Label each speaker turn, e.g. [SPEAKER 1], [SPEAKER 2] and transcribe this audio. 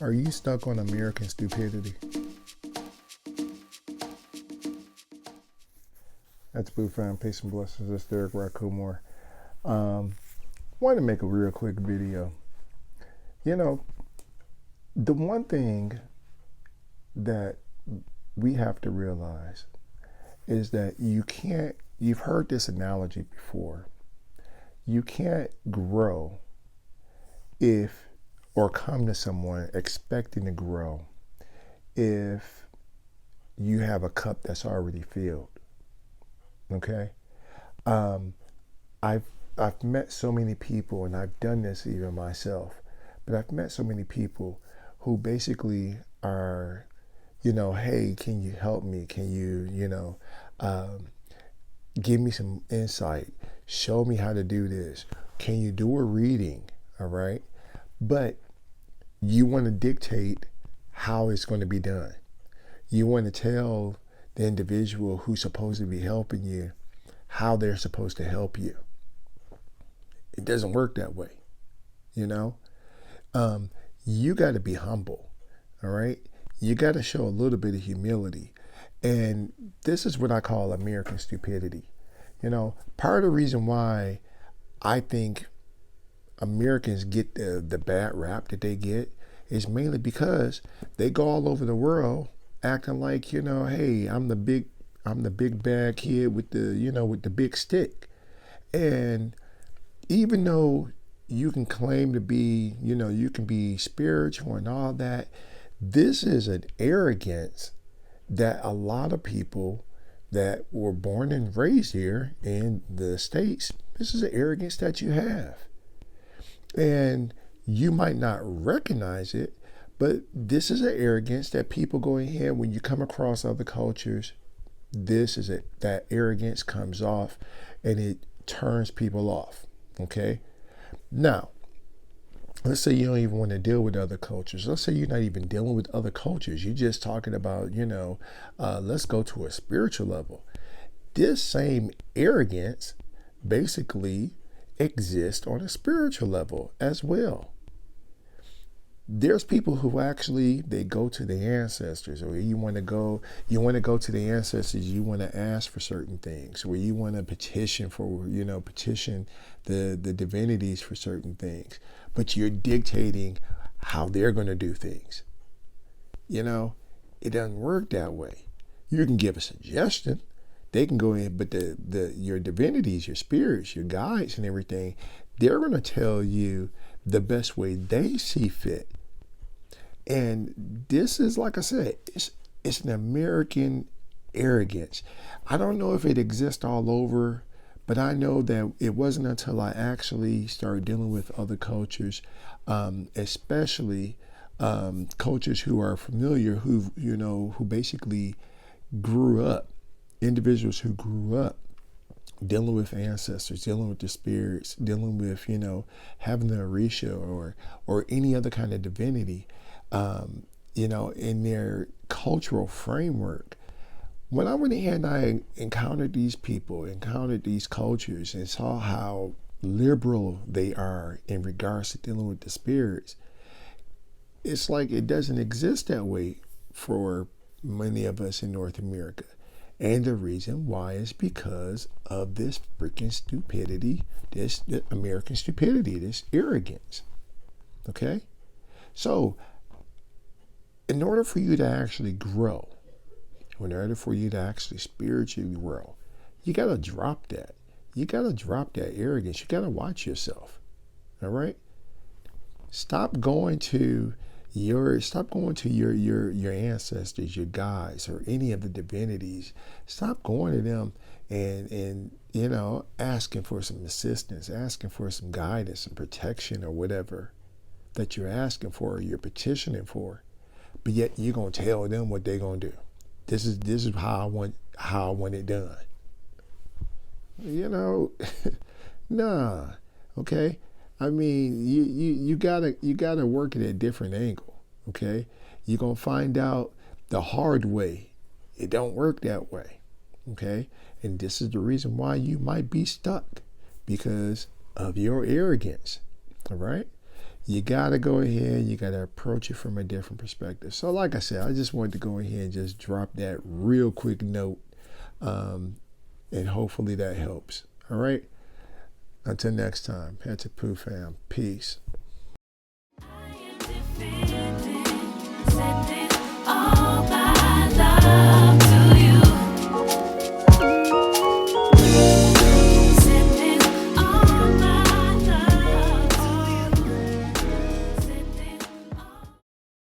[SPEAKER 1] Are you stuck on American stupidity? That's Boo Fam. Peace and blessings. It's Derric, RauKhu more. Wanted to make a real quick video. You know, the one thing that we have to realize is that you've heard this analogy before. You can't grow or come to someone expecting to grow if you have a cup that's already filled. Okay? I've met so many people, and I've done this even myself, but I've met so many people who basically are, hey, can you help me? Can you, give me some insight? Show me how to do this. Can you do a reading? All right? But you want to dictate how it's going to be done. You want to tell the individual who's supposed to be helping you how they're supposed to help you. It doesn't work that way, You got to be humble, all right? You got to show a little bit of humility. And this is what I call American stupidity. Part of the reason why I think Americans get the bad rap that they get is mainly because they go all over the world acting like, hey, I'm the big bad kid with the big stick. And even though you can claim to be, you can be spiritual and all that, this is an arrogance that a lot of people that were born and raised here in the States, this is an arrogance that you have. And you might not recognize it, but this is an arrogance that people go ahead when you come across other cultures. This is it. That arrogance comes off and it turns people off. Okay? Now, let's say you don't even want to deal with other cultures. Let's say you're not even dealing with other cultures. You're just talking about, let's go to a spiritual level. This same arrogance basically exists on a spiritual level as well. There's people who actually, they go to the ancestors, or you want to go to the ancestors, you want to ask for certain things, or you want to petition the divinities for certain things, but you're dictating how they're going to do things. It doesn't work that way. You can give a suggestion. They can go in, but your divinities, your spirits, your guides and everything, they're going to tell you the best way they see fit. And this is, like I said, it's an American arrogance. I don't know if it exists all over, but I know that it wasn't until I actually started dealing with other cultures, especially cultures who are familiar, who basically grew up, individuals who grew up dealing with ancestors, dealing with the spirits, dealing with, having the Orisha or any other kind of divinity, in their cultural framework. When I went ahead and I encountered these people, encountered these cultures, and saw how liberal they are in regards to dealing with the spirits, it's like it doesn't exist that way for many of us in North America. And the reason why is because of this freaking stupidity, this American stupidity, this arrogance. Okay? So, in order for you to actually grow, in order for you to actually spiritually grow, you got to drop that. You got to drop that arrogance. You got to watch yourself. All right? Stop going to your ancestors, your guides, or any of the divinities. Stop going to them and asking for some assistance, asking for some guidance and protection or whatever that you're asking for or you're petitioning for. But yet you're gonna tell them what they're gonna do. This is how I want it done. Nah. Okay. I mean, you gotta work at a different angle. Okay. You're gonna find out the hard way. It don't work that way. Okay. And this is the reason why you might be stuck, because of your arrogance. All right. you got to go ahead, you got to approach it from a different perspective. So like I said, I just wanted to go ahead and just drop that real quick note, and hopefully that helps. All right. Until next time, Poo fam. Peace.